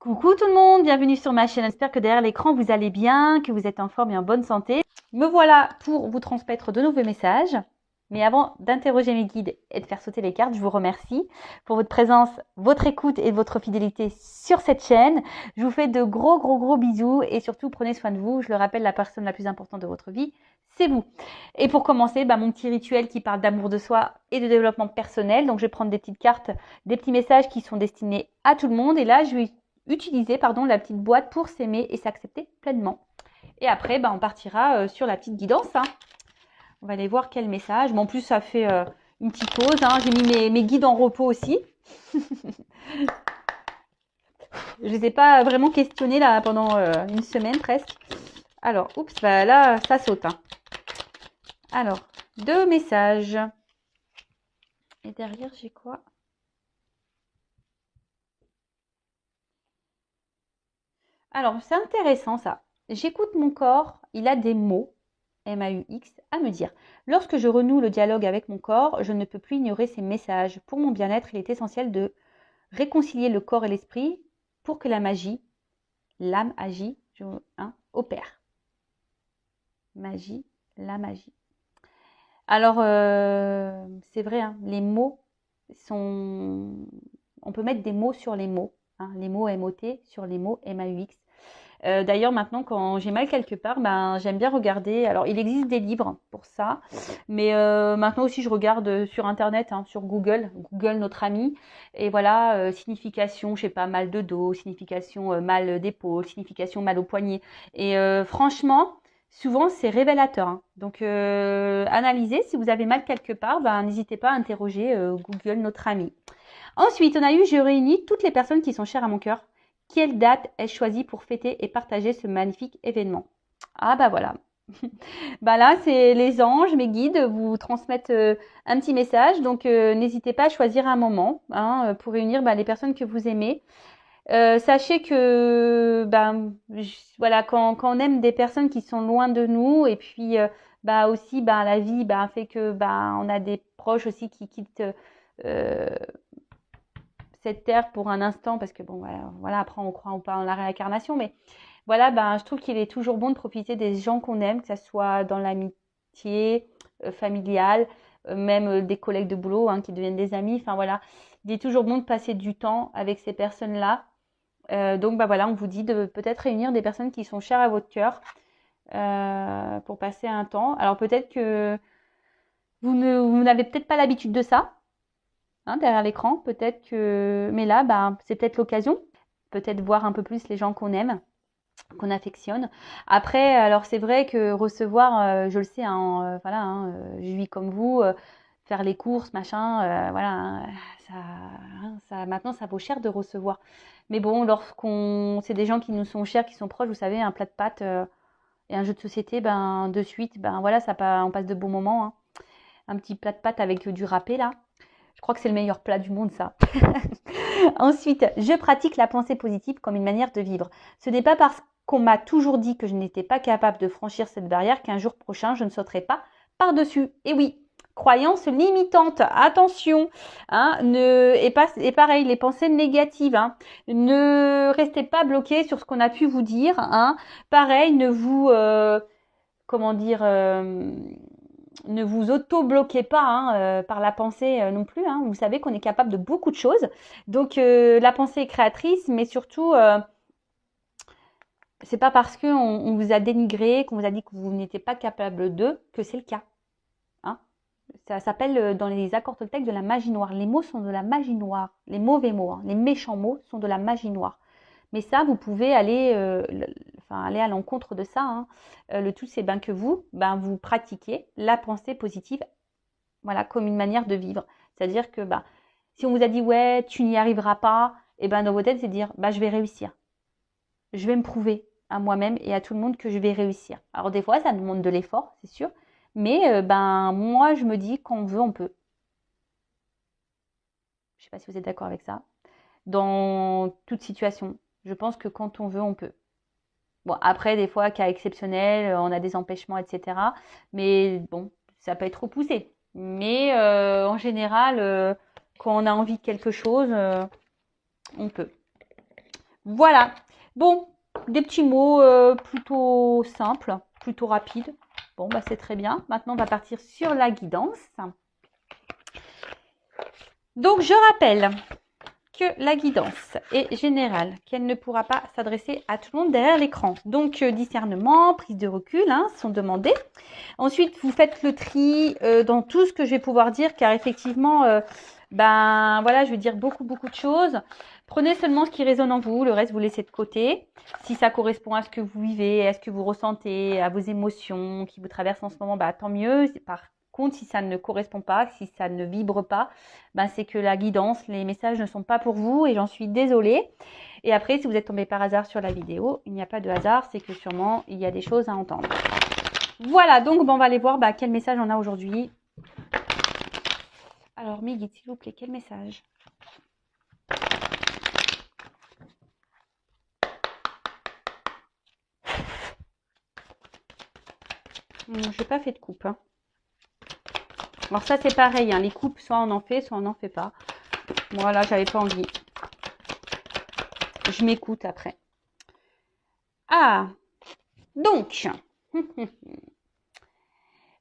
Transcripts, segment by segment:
Coucou tout le monde, bienvenue sur ma chaîne. J'espère que derrière l'écran vous allez bien, que vous êtes en forme et en bonne santé. Me voilà pour vous transmettre de nouveaux messages. Mais avant d'interroger mes guides et de faire sauter les cartes, je vous remercie pour votre présence, votre écoute et votre fidélité sur cette chaîne. Je vous fais de gros bisous et surtout prenez soin de vous. Je le rappelle, la personne la plus importante de votre vie, c'est vous. Et pour commencer, mon petit rituel qui parle d'amour de soi et de développement personnel. Donc je vais prendre des petites cartes, des petits messages qui sont destinés à tout le monde. Et là, je vais utiliser la petite boîte pour s'aimer et s'accepter pleinement. Et après, on partira sur la petite guidance. On va aller voir quel message. En plus, ça fait une petite pause. J'ai mis mes guides en repos aussi. Je les ai pas vraiment questionnés là pendant une semaine presque. Alors, oups, là, ça saute. Alors, 2 messages. Et derrière, j'ai quoi? Alors, c'est intéressant ça. J'écoute mon corps, il a des mots, MAUX, à me dire. Lorsque je renoue le dialogue avec mon corps, je ne peux plus ignorer ces messages. Pour mon bien-être, il est essentiel de réconcilier le corps et l'esprit pour que la magie, l'âme agit, opère. Magie, la magie. Alors, c'est vrai, les mots sont... On peut mettre des mots sur les mots. Les mots MOT sur les mots MAUX. D'ailleurs, maintenant, quand j'ai mal quelque part, j'aime bien regarder. Alors, il existe des livres pour ça, mais maintenant aussi, je regarde sur Internet, sur Google notre ami. Et voilà, signification, je sais pas, mal de dos, signification mal d'épaule, signification mal au poignet. Et franchement, souvent, c'est révélateur. Donc, analysez. Si vous avez mal quelque part, n'hésitez pas à interroger Google notre ami. Ensuite, je réunis toutes les personnes qui sont chères à mon cœur. Quelle date ai-je choisi pour fêter et partager ce magnifique événement? Ah voilà. Là, c'est les anges, mes guides, vous transmettent un petit message. Donc, n'hésitez pas à choisir un moment pour réunir les personnes que vous aimez. Sachez que voilà, quand on aime des personnes qui sont loin de nous, et puis aussi la vie fait que on a des proches aussi qui quittent cette terre pour un instant, parce que voilà, après on croit ou pas en la réincarnation, mais voilà, je trouve qu'il est toujours bon de profiter des gens qu'on aime, que ce soit dans l'amitié familiale, même des collègues de boulot qui deviennent des amis. Enfin voilà, il est toujours bon de passer du temps avec ces personnes-là. Donc voilà, on vous dit de peut-être réunir des personnes qui sont chères à votre cœur pour passer un temps. Alors peut-être que vous n'avez peut-être pas l'habitude de ça, derrière l'écran, peut-être que... Mais là, c'est peut-être l'occasion, peut-être voir un peu plus les gens qu'on aime, qu'on affectionne. Après, alors c'est vrai que recevoir, je le sais, je vis comme vous, faire les courses, machin, voilà, maintenant ça vaut cher de recevoir. Mais bon, c'est des gens qui nous sont chers, qui sont proches, vous savez, un plat de pâtes et un jeu de société, de suite, voilà, on passe de bons moments. Un petit plat de pâtes avec du râpé là. Je crois que c'est le meilleur plat du monde, ça. Ensuite, je pratique la pensée positive comme une manière de vivre. Ce n'est pas parce qu'on m'a toujours dit que je n'étais pas capable de franchir cette barrière qu'un jour prochain, je ne sauterai pas par-dessus. Et oui, croyance limitante, attention. Et pareil, les pensées négatives. Ne restez pas bloqués sur ce qu'on a pu vous dire. Pareil, ne vous... comment dire ne vous auto-bloquez pas par la pensée non plus. Vous savez qu'on est capable de beaucoup de choses. Donc la pensée est créatrice, mais surtout, c'est pas parce qu'on vous a dénigré, qu'on vous a dit que vous n'étiez pas capable de, que c'est le cas. Ça s'appelle dans les accords toltèques de la magie noire. Les mots sont de la magie noire. Les mauvais mots, les méchants mots sont de la magie noire. Mais ça, vous pouvez aller à l'encontre de ça. Le tout, c'est que vous pratiquiez la pensée positive, voilà, comme une manière de vivre. C'est-à-dire que si on vous a dit ouais, tu n'y arriveras pas, et dans vos têtes, c'est dire je vais réussir. Je vais me prouver à moi-même et à tout le monde que je vais réussir. Alors des fois, ça demande de l'effort, c'est sûr. Mais moi, je me dis qu'on veut, on peut. Je ne sais pas si vous êtes d'accord avec ça. Dans toute situation, je pense que quand on veut, on peut. Bon, après, des fois, cas exceptionnels, on a des empêchements, etc. Mais bon, ça peut être repoussé. Mais en général, quand on a envie de quelque chose, on peut. Voilà. Bon, des petits mots plutôt simples, plutôt rapides. Bon, bah c'est très bien. Maintenant, on va partir sur la guidance. Donc, je rappelle que la guidance est générale, qu'elle ne pourra pas s'adresser à tout le monde derrière l'écran. Donc, discernement, prise de recul sont demandés. Ensuite, vous faites le tri dans tout ce que je vais pouvoir dire, car effectivement, ben voilà, je vais dire beaucoup de choses. Prenez seulement ce qui résonne en vous, le reste vous laissez de côté. Si ça correspond à ce que vous vivez, à ce que vous ressentez, à vos émotions qui vous traversent en ce moment, bah tant mieux. Par contre, si ça ne correspond pas, si ça ne vibre pas, ben c'est que la guidance, les messages ne sont pas pour vous et j'en suis désolée. Et après, si vous êtes tombé par hasard sur la vidéo, il n'y a pas de hasard, c'est que sûrement il y a des choses à entendre. Voilà, donc on va aller voir quel message on a aujourd'hui. Alors, mes guides, s'il vous plaît, quel message? Je n'ai pas fait de coupe. Alors ça, c'est pareil. Les coupes, soit on en fait, soit on n'en fait pas. Voilà, j'avais pas envie. Je m'écoute après. Ah, donc,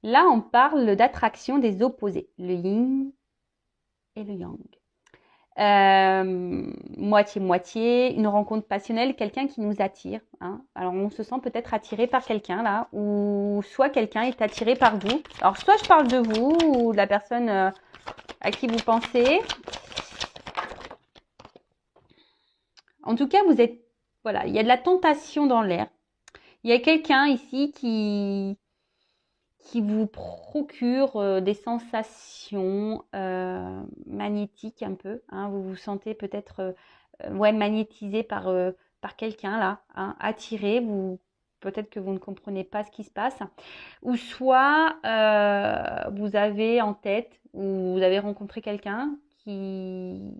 là, on parle d'attraction des opposés. Le yin et le yang. Moitié-moitié, une rencontre passionnelle, quelqu'un qui nous attire. Alors, on se sent peut-être attiré par quelqu'un là, ou soit quelqu'un est attiré par vous. Alors, soit je parle de vous ou de la personne à qui vous pensez. En tout cas, vous êtes, voilà, il y a de la tentation dans l'air. Il y a quelqu'un ici qui vous procure des sensations magnétiques un peu. Vous vous sentez peut-être magnétisé par quelqu'un là, attiré. Peut-être que vous ne comprenez pas ce qui se passe. Ou soit vous avez en tête ou vous avez rencontré quelqu'un qui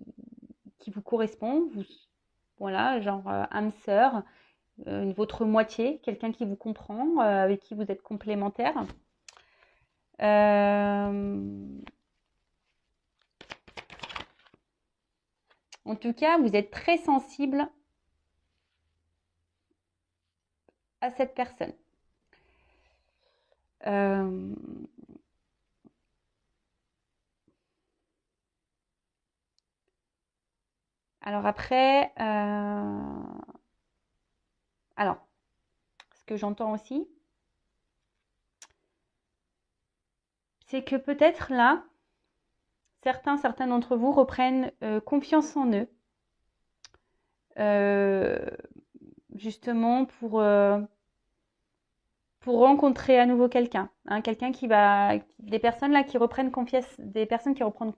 vous correspond. Voilà, genre âme sœur, votre moitié, quelqu'un qui vous comprend, avec qui vous êtes complémentaire. En tout cas, vous êtes très sensible à cette personne. Alors après, ce que j'entends aussi, c'est que peut-être là, certains d'entre vous reprennent confiance en eux, justement pour rencontrer à nouveau quelqu'un, quelqu'un des personnes là qui reprennent confiance, des personnes qui reprennent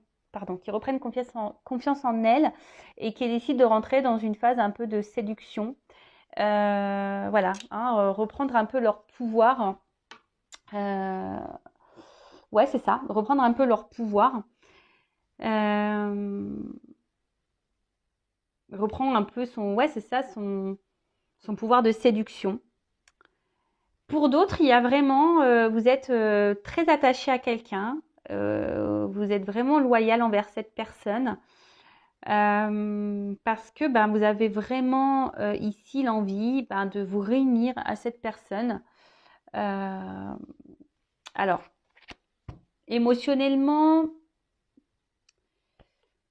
confiance en elles et qui décident de rentrer dans une phase un peu de séduction. Voilà, reprendre un peu leur pouvoir. Ouais, c'est ça, reprendre un peu leur pouvoir. Reprendre un peu son pouvoir de séduction. Pour d'autres, il y a vraiment, vous êtes très attaché à quelqu'un, vous êtes vraiment loyal envers cette personne, parce que vous avez vraiment ici l'envie de vous réunir à cette personne. Alors, émotionnellement,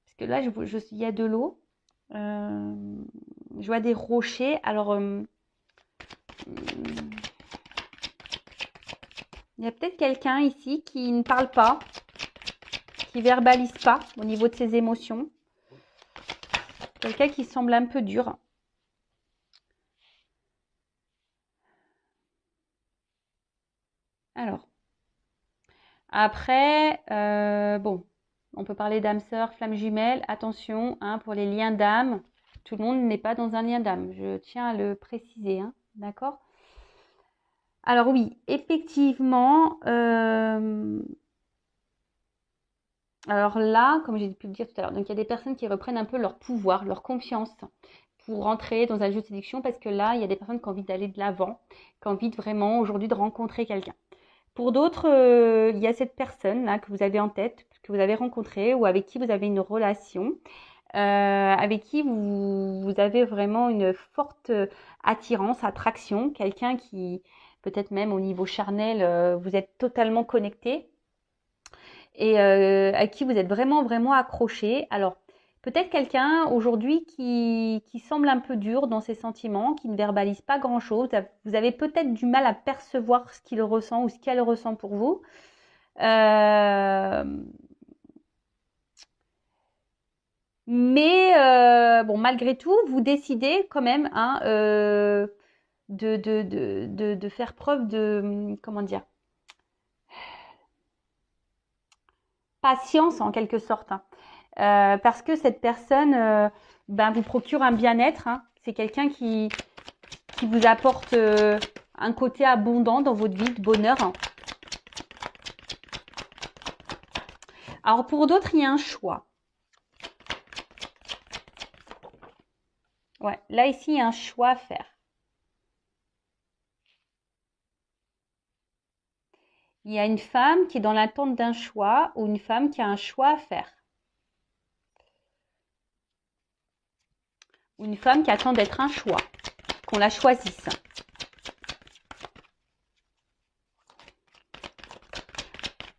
parce que là, il y a de l'eau, je vois des rochers. Alors, il y a peut-être quelqu'un ici qui ne parle pas, qui verbalise pas au niveau de ses émotions. Quelqu'un qui semble un peu dur. Alors, après, bon, on peut parler d'âme sœur, flamme jumelle. Attention, pour les liens d'âme, tout le monde n'est pas dans un lien d'âme. Je tiens à le préciser, d'accord? Alors oui, effectivement, alors là, comme j'ai pu le dire tout à l'heure, donc il y a des personnes qui reprennent un peu leur pouvoir, leur confiance pour rentrer dans un jeu de séduction, parce que là, il y a des personnes qui ont envie d'aller de l'avant, qui ont envie vraiment aujourd'hui de rencontrer quelqu'un. Pour d'autres, il y a cette personne là que vous avez en tête, que vous avez rencontrée ou avec qui vous avez une relation, avec qui vous avez vraiment une forte attirance, attraction, quelqu'un qui, peut-être même au niveau charnel, vous êtes totalement connecté et à qui vous êtes vraiment, vraiment accroché. Alors, peut-être quelqu'un aujourd'hui qui semble un peu dur dans ses sentiments, qui ne verbalise pas grand-chose. Vous avez peut-être du mal à percevoir ce qu'il ressent ou ce qu'elle ressent pour vous. Mais bon, malgré tout, vous décidez quand même hein, de faire preuve de, comment dire, patience en quelque sorte. Hein. Parce que cette personne ben, vous procure un bien-être. Hein. C'est quelqu'un qui vous apporte un côté abondant dans votre vie, de bonheur. Hein. Alors pour d'autres, il y a un choix. Ouais, là ici, il y a un choix à faire. Il y a une femme qui est dans l'attente d'un choix ou une femme qui a un choix à faire. Ou une femme qui attend d'être un choix, qu'on la choisisse.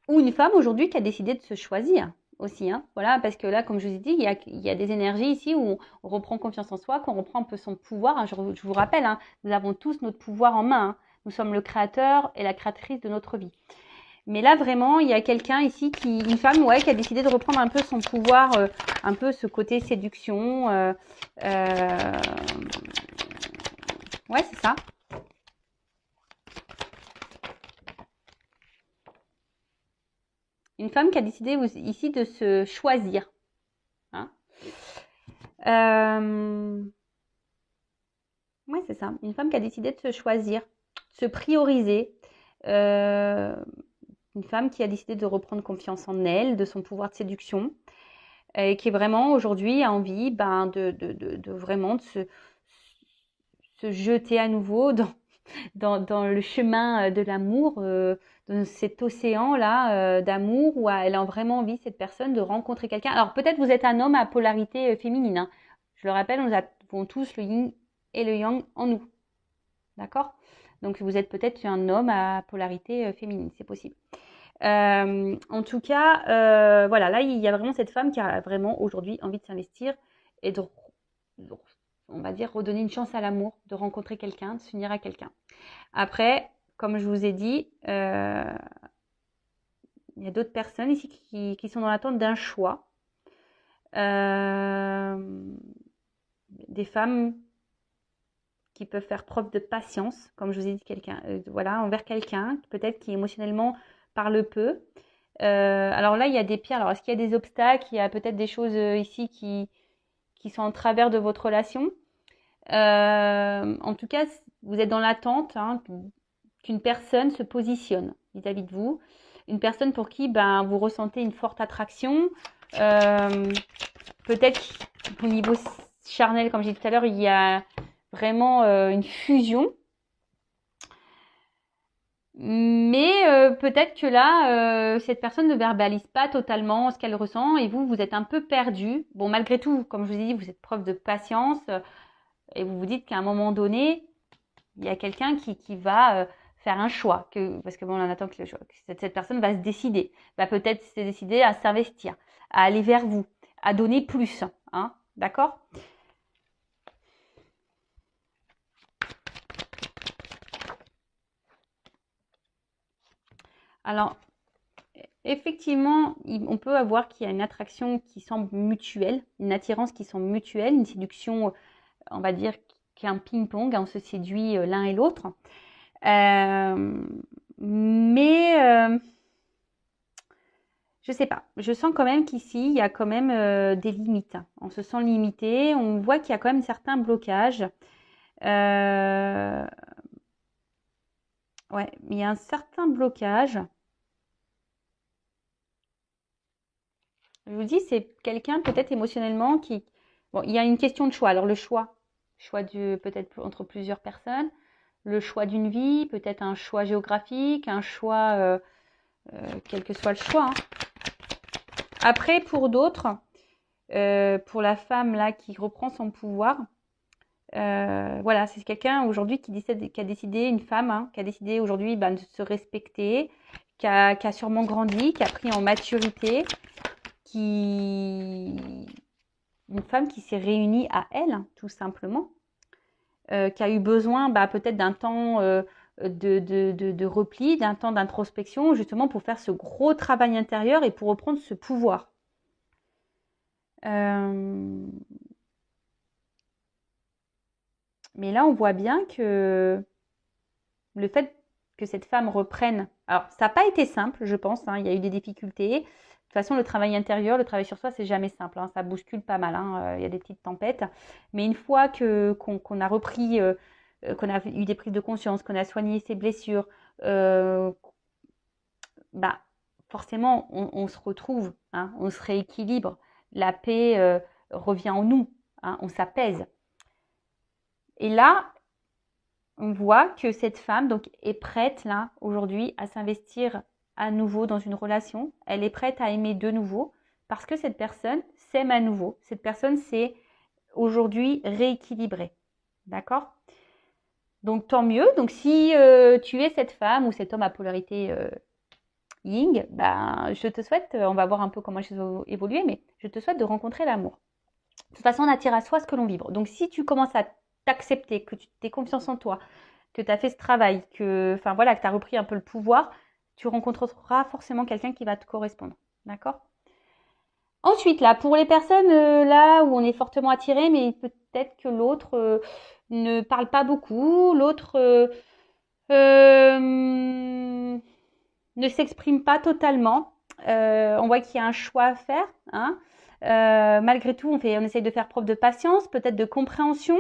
Ou une femme aujourd'hui qui a décidé de se choisir aussi. Hein. Voilà, parce que là, comme je vous ai dit, il y a des énergies ici où on reprend confiance en soi, qu'on reprend un peu son pouvoir. Hein. Je vous rappelle, hein, nous avons tous notre pouvoir en main. Hein. Nous sommes le créateur et la créatrice de notre vie. Mais là, vraiment, il y a quelqu'un ici, une femme, ouais, qui a décidé de reprendre un peu son pouvoir, un peu ce côté séduction. Ouais, c'est ça. Une femme qui a décidé ici de se choisir. Hein. Ouais, c'est ça. Une femme qui a décidé de se choisir, de se prioriser. Une femme qui a décidé de reprendre confiance en elle, de son pouvoir de séduction. Et qui est vraiment aujourd'hui a envie ben, de vraiment de se jeter à nouveau dans le chemin de l'amour, dans cet océan-là d'amour où elle a vraiment envie, cette personne, de rencontrer quelqu'un. Alors peut-être vous êtes un homme à polarité féminine. Hein. Je le rappelle, nous avons tous le yin et le yang en nous. D'accord? Donc vous êtes peut-être un homme à polarité féminine, c'est possible. En tout cas, voilà, là il y a vraiment cette femme qui a vraiment aujourd'hui envie de s'investir et on va dire, redonner une chance à l'amour, de rencontrer quelqu'un, de s'unir à quelqu'un. Après, comme je vous ai dit, il y a d'autres personnes ici qui sont dans l'attente d'un choix. Des femmes qui peuvent faire preuve de patience, comme je vous ai dit, voilà, envers quelqu'un, peut-être qui émotionnellement parle peu. Alors là, il y a des pierres. Alors, est-ce qu'il y a des obstacles? Il y a peut-être des choses ici qui sont en travers de votre relation. En tout cas, vous êtes dans l'attente hein, qu'une personne se positionne vis-à-vis de vous. Une personne pour qui ben, vous ressentez une forte attraction. Peut-être au niveau charnel, comme j'ai dit tout à l'heure, il y a vraiment une fusion. Mais peut-être que là, cette personne ne verbalise pas totalement ce qu'elle ressent et vous êtes un peu perdu. Bon, malgré tout, comme je vous ai dit, vous êtes preuve de patience et vous vous dites qu'à un moment donné, il y a quelqu'un qui va faire un choix. Parce que bon, on attend que cette personne va se décider, va peut-être se décider à s'investir, à aller vers vous, à donner plus. Hein, d'accord ? Alors, effectivement, on peut avoir qu'il y a une attraction qui semble mutuelle, une attirance qui semble mutuelle, une séduction, on va dire, qui est un ping-pong, on se séduit l'un et l'autre. Mais je sais pas, je sens quand même qu'ici, il y a quand même des limites. On se sent limité, on voit qu'il y a quand même certains blocages. Ouais, il y a un certain blocage. Je vous dis, c'est quelqu'un peut-être émotionnellement qui... Bon, il y a une question de choix. Alors le choix peut-être entre plusieurs personnes, le choix d'une vie, peut-être un choix géographique, un choix, quel que soit le choix. Hein. Après, pour d'autres, pour la femme là qui reprend son pouvoir, voilà, c'est quelqu'un aujourd'hui qui a décidé, une femme, hein, qui a décidé aujourd'hui de se respecter, qui a sûrement grandi, qui a pris en maturité, une femme qui s'est réunie à elle, hein, tout simplement, qui a eu besoin peut-être d'un temps de repli, d'un temps d'introspection, justement pour faire ce gros travail intérieur et pour reprendre ce pouvoir. Mais là, on voit bien que le fait que cette femme reprenne, alors ça n'a pas été simple, je pense, hein, il y a eu des difficultés. De toute façon, le travail intérieur, le travail sur soi, c'est jamais simple, hein, ça bouscule pas mal, hein, il y a des petites tempêtes. Mais une fois qu'on a repris, qu'on a eu des prises de conscience, qu'on a soigné ses blessures, forcément, on se retrouve, hein, on se rééquilibre, la paix revient en nous, hein, on s'apaise. Et là, on voit que cette femme donc, est prête là aujourd'hui à s'investir à nouveau dans une relation. Elle est prête à aimer de nouveau parce que cette personne s'aime à nouveau. Cette personne s'est aujourd'hui rééquilibrée. D'accord? Donc tant mieux. Donc si tu es cette femme ou cet homme à polarité Ying, je te souhaite, on va voir un peu comment les choses vont évoluer, mais je te souhaite de rencontrer l'amour. De toute façon, on attire à soi ce que l'on vibre. Donc si tu commences à t'accepter, que tu aies confiance en toi, que tu as fait ce travail, que tu as repris un peu le pouvoir, tu rencontreras forcément quelqu'un qui va te correspondre. D'accord? Ensuite, là, pour les personnes là où on est fortement attiré, mais peut-être que l'autre ne parle pas beaucoup, l'autre ne s'exprime pas totalement. On voit qu'il y a un choix à faire. Hein. Malgré tout, on essaye de faire preuve de patience, peut-être de compréhension.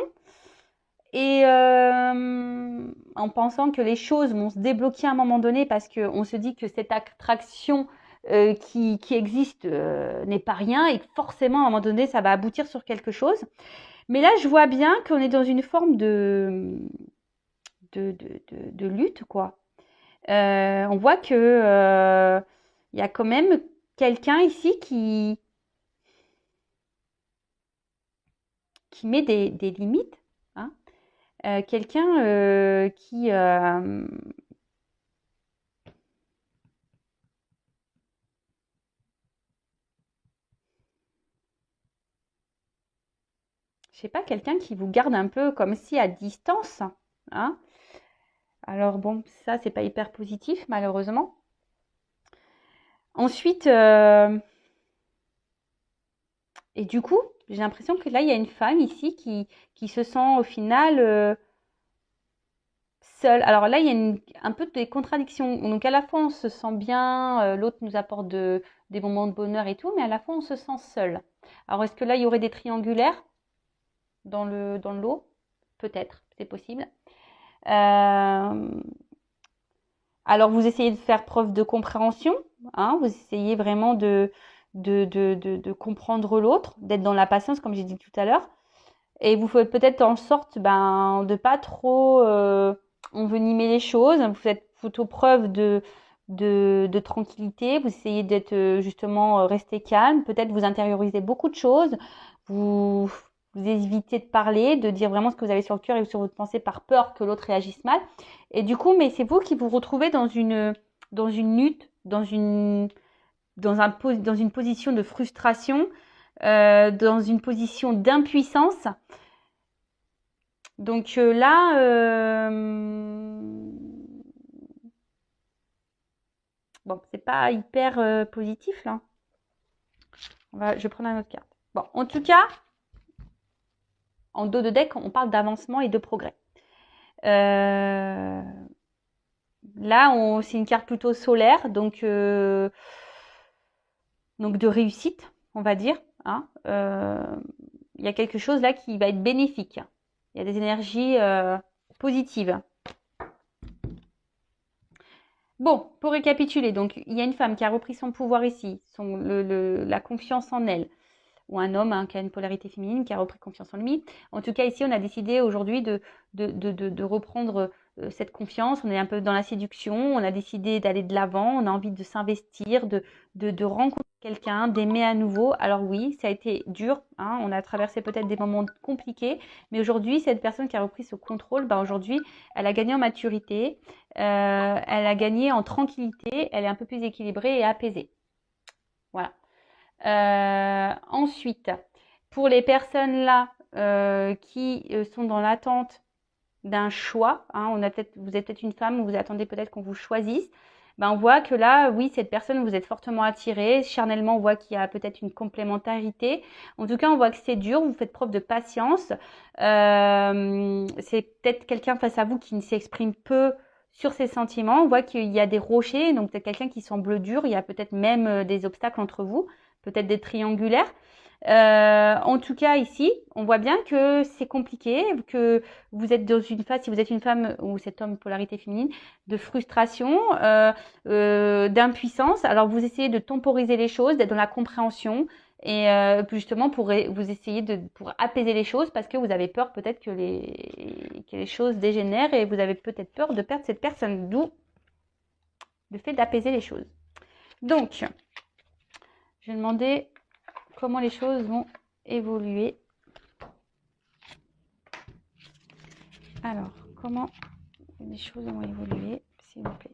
Et en pensant que les choses vont se débloquer à un moment donné parce qu'on se dit que cette attraction qui existe n'est pas rien et que forcément à un moment donné ça va aboutir sur quelque chose. Mais là je vois bien qu'on est dans une forme de lutte quoi. On voit que il y a quand même quelqu'un ici qui met des limites. Hein. Quelqu'un qui je sais pas, quelqu'un qui vous garde un peu comme si à distance. Hein. Alors bon, ça c'est pas hyper positif malheureusement. Ensuite, et du coup, j'ai l'impression que là il y a une femme ici qui se sent au final seule. Alors là il y a un peu des contradictions. Donc à la fois on se sent bien, l'autre nous apporte des moments de bonheur et tout, mais à la fois on se sent seul. Alors est-ce que là il y aurait des triangulaires dans le lot? Peut-être, c'est possible. Alors vous essayez de faire preuve de compréhension, hein, vous essayez vraiment de comprendre l'autre, d'être dans la patience comme j'ai dit tout à l'heure, et vous faites peut-être en sorte de pas trop envenimer les choses, vous faites plutôt preuve de tranquillité, vous essayez d'être justement rester calme, peut-être vous intériorisez beaucoup de choses, vous évitez de parler, de dire vraiment ce que vous avez sur le cœur et sur votre pensée par peur que l'autre réagisse mal. Et du coup, mais c'est vous qui vous retrouvez dans une lutte, dans une position de frustration, dans une position d'impuissance. Donc là, bon, c'est pas hyper positif là. Je vais prendre une autre carte. Bon, en tout cas, en dos de deck, on parle d'avancement et de progrès. Là, c'est une carte plutôt solaire, donc de réussite, on va dire. Hein. Il y a quelque chose là qui va être bénéfique. Il y a des énergies positives. Bon, pour récapituler, donc il y a une femme qui a repris son pouvoir ici, la confiance en elle, ou un homme qui a une polarité féminine qui a repris confiance en lui. En tout cas, ici, on a décidé aujourd'hui de reprendre cette confiance, on est un peu dans la séduction, on a décidé d'aller de l'avant, on a envie de s'investir, de rencontrer quelqu'un, d'aimer à nouveau. Alors oui, ça a été dur, hein, on a traversé peut-être des moments compliqués, mais aujourd'hui, cette personne qui a repris ce contrôle, bah aujourd'hui, elle a gagné en maturité, elle a gagné en tranquillité, elle est un peu plus équilibrée et apaisée. Voilà. Ensuite, pour les personnes là qui sont dans l'attente d'un choix, hein, vous êtes peut-être une femme ou vous attendez peut-être qu'on vous choisisse, ben on voit que là, oui, cette personne, vous êtes fortement attiré. Charnellement, on voit qu'il y a peut-être une complémentarité. En tout cas, on voit que c'est dur, vous faites preuve de patience. C'est peut-être quelqu'un face à vous qui ne s'exprime peu sur ses sentiments. On voit qu'il y a des rochers, donc peut-être quelqu'un qui semble dur. Il y a peut-être même des obstacles entre vous, peut-être des triangulaires. En tout cas, ici, on voit bien que c'est compliqué, que vous êtes dans une phase, si vous êtes une femme ou cet homme polarité féminine, de frustration, d'impuissance. Alors, vous essayez de temporiser les choses, d'être dans la compréhension et justement vous essayez pour apaiser les choses parce que vous avez peur peut-être que les choses dégénèrent et vous avez peut-être peur de perdre cette personne, d'où le fait d'apaiser les choses. Donc, je vais demander comment les choses vont évoluer. Alors, comment les choses vont évoluer, s'il vous plaît.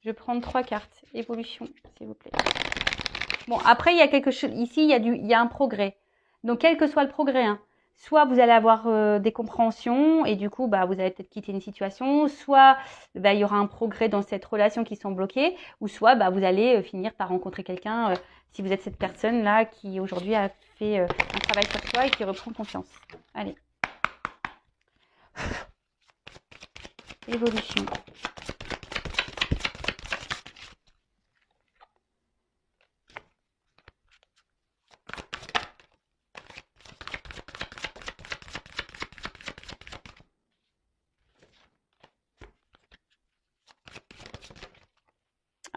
Je vais prendre 3 cartes. Évolution, s'il vous plaît. Bon, après, il y a quelque chose. Ici, il y a un progrès. Donc, quel que soit le progrès, hein, soit vous allez avoir des compréhensions et du coup, bah, vous allez peut-être quitter une situation, soit bah, il y aura un progrès dans cette relation qui sont bloquées, ou soit bah, vous allez finir par rencontrer quelqu'un, si vous êtes cette personne-là qui aujourd'hui a fait un travail sur soi et qui reprend confiance. Allez. Évolution.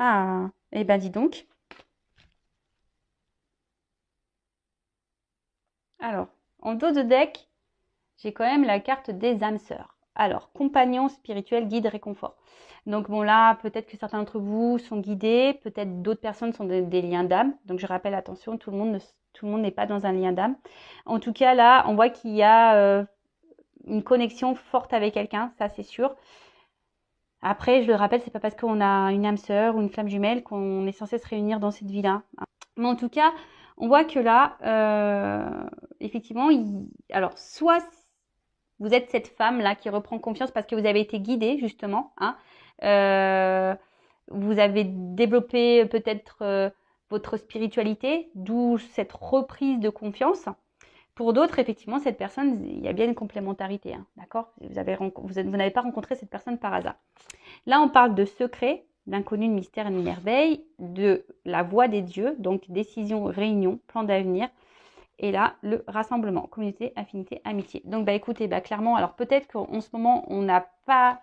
Ah, eh ben dis donc. Alors, en dos de deck, j'ai quand même la carte des âmes sœurs. Alors, compagnon spirituel, guide, réconfort. Donc bon là, peut-être que certains d'entre vous sont guidés, peut-être d'autres personnes sont des liens d'âme. Donc je rappelle, attention, tout le monde n'est pas dans un lien d'âme. En tout cas, là, on voit qu'il y a une connexion forte avec quelqu'un, ça c'est sûr. Après, je le rappelle, c'est pas parce qu'on a une âme sœur ou une flamme jumelle qu'on est censé se réunir dans cette vie-là. Mais en tout cas, on voit que là, effectivement, alors soit vous êtes cette femme-là qui reprend confiance parce que vous avez été guidée, justement, hein. Vous avez développé peut-être votre spiritualité, d'où cette reprise de confiance. Pour d'autres, effectivement, cette personne, il y a bien une complémentarité, hein, d'accord? Vous n'avez pas rencontré cette personne par hasard. Là, on parle de secret, d'inconnu, de mystère et de merveille, de la voie des dieux, donc décision, réunion, plan d'avenir. Et là, le rassemblement, communauté, affinité, amitié. Donc, bah écoutez, bah clairement, alors peut-être qu'en ce moment, on n'a pas,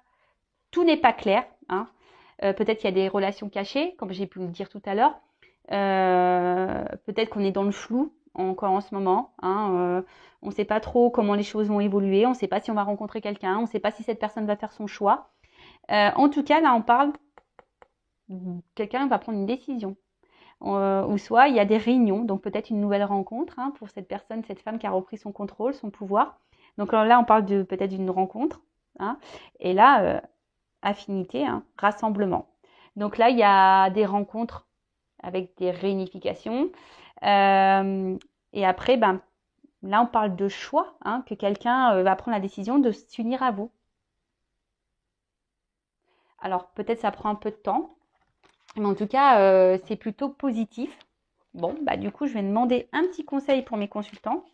tout n'est pas clair, hein. Peut-être qu'il y a des relations cachées, comme j'ai pu le dire tout à l'heure. Peut-être qu'on est dans le flou encore en ce moment, hein. On ne sait pas trop comment les choses vont évoluer, on ne sait pas si on va rencontrer quelqu'un, on ne sait pas si cette personne va faire son choix. En tout cas, là, on parle, quelqu'un va prendre une décision. Ou soit il y a des réunions, donc peut-être une nouvelle rencontre, hein, pour cette personne, cette femme qui a repris son contrôle, son pouvoir. Donc là, on parle peut-être d'une rencontre, hein, et là, affinité, hein, rassemblement. Donc là, il y a des rencontres avec des réunifications. Et après, ben, là, on parle de choix, hein, que quelqu'un va prendre la décision de s'unir à vous. Alors peut-être ça prend un peu de temps, mais en tout cas, c'est plutôt positif. Bon, bah du coup, je vais demander un petit conseil pour mes consultants.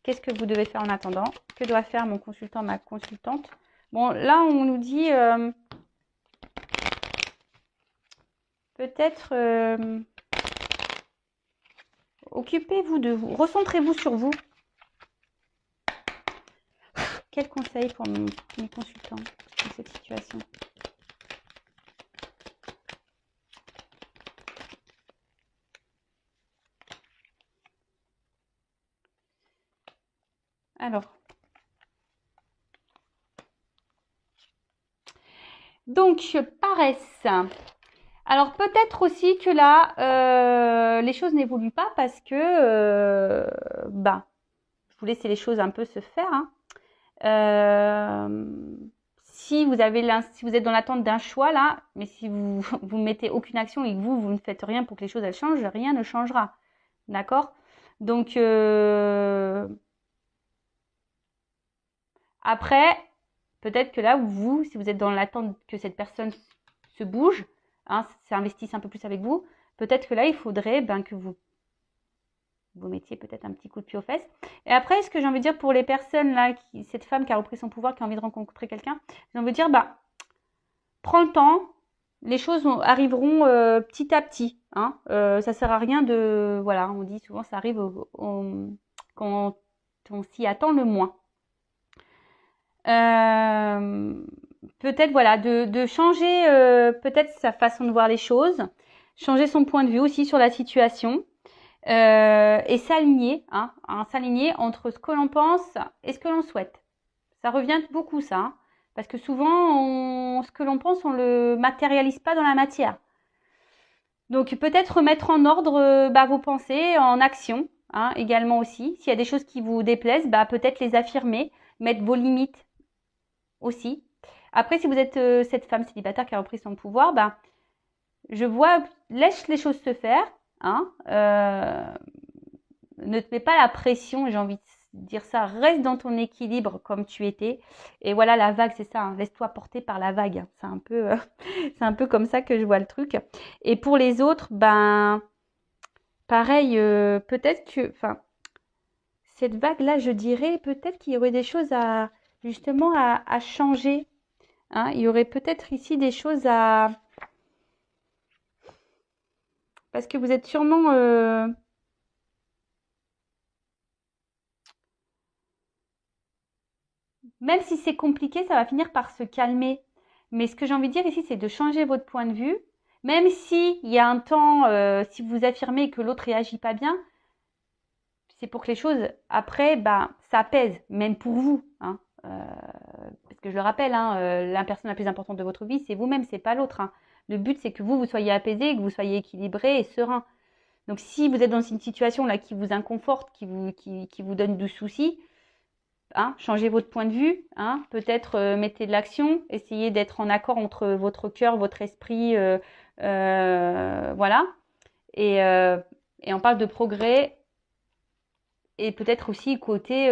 Qu'est-ce que vous devez faire en attendant? Que doit faire mon consultant, ma consultante? Bon, là, on nous dit peut-être occupez-vous de vous, recentrez-vous sur vous. Quel conseil pour mes consultants dans cette situation? Alors, Donc, paresse. Alors, peut-être aussi que là, les choses n'évoluent pas parce que, bah, je vous laisse les choses un peu se faire, hein. Si vous êtes dans l'attente d'un choix là, mais si vous vous mettez aucune action et que vous ne faites rien pour que les choses elles changent, rien ne changera. D'accord? Donc après, peut-être que là où vous, si vous êtes dans l'attente que cette personne se bouge, hein, s'investisse un peu plus avec vous, peut-être que là il faudrait ben, que vous mettiez peut-être un petit coup de pied aux fesses. Et après, ce que j'ai envie de dire pour les personnes là, cette femme qui a repris son pouvoir, qui a envie de rencontrer quelqu'un, j'ai envie de dire, bah, prends le temps, les choses arriveront petit à petit. Hein. Ça sert à rien de, voilà, on dit souvent, ça arrive quand on s'y attend le moins. Peut-être voilà de changer peut-être sa façon de voir les choses, changer son point de vue aussi sur la situation. Et s'aligner, hein, s'aligner entre ce que l'on pense et ce que l'on souhaite. Ça revient beaucoup ça, hein, parce que souvent, ce que l'on pense, on le matérialise pas dans la matière. Donc peut-être remettre en ordre vos pensées en action, hein, également aussi. S'il y a des choses qui vous déplaisent, peut-être les affirmer, mettre vos limites aussi. Après, si vous êtes cette femme célibataire qui a repris son pouvoir, je vois, laisse les choses se faire, hein, ne te mets pas la pression, j'ai envie de dire ça, reste dans ton équilibre comme tu étais. Et voilà, la vague, c'est ça, hein, laisse-toi porter par la vague. C'est un peu, c'est un peu comme ça que je vois le truc. Et pour les autres, pareil, peut-être que, enfin, cette vague-là, je dirais, peut-être qu'il y aurait des choses à, justement, à changer. Hein. Il y aurait peut-être ici des choses à, parce que vous êtes sûrement, même si c'est compliqué, ça va finir par se calmer. Mais ce que j'ai envie de dire ici, c'est de changer votre point de vue. Même si il y a un temps, si vous affirmez que l'autre réagit pas bien, c'est pour que les choses, après, ça pèse, même pour vous. Hein. Parce que je le rappelle, hein, la personne la plus importante de votre vie, c'est vous-même, c'est pas l'autre. Hein. Le but, c'est que vous soyez apaisé, que vous soyez équilibré et serein. Donc, si vous êtes dans une situation là qui vous inconforte, qui vous donne du souci, hein, changez votre point de vue, hein, peut-être mettez de l'action, essayez d'être en accord entre votre cœur, votre esprit, voilà. Et, euh, et on parle de progrès et peut-être aussi côté,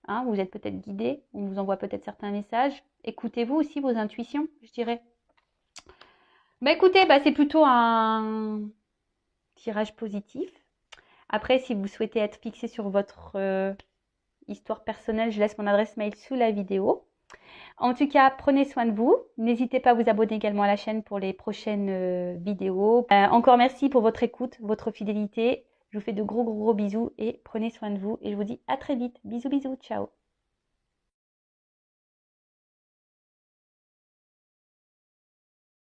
hein, vous êtes peut-être guidé, on vous envoie peut-être certains messages. Écoutez-vous aussi vos intuitions, je dirais. Écoutez, c'est plutôt un tirage positif. Après, si vous souhaitez être fixé sur votre histoire personnelle, je laisse mon adresse mail sous la vidéo. En tout cas, prenez soin de vous. N'hésitez pas à vous abonner également à la chaîne pour les prochaines vidéos. Encore merci pour votre écoute, votre fidélité. Je vous fais de gros bisous et prenez soin de vous. Et je vous dis à très vite. Bisous, bisous, ciao.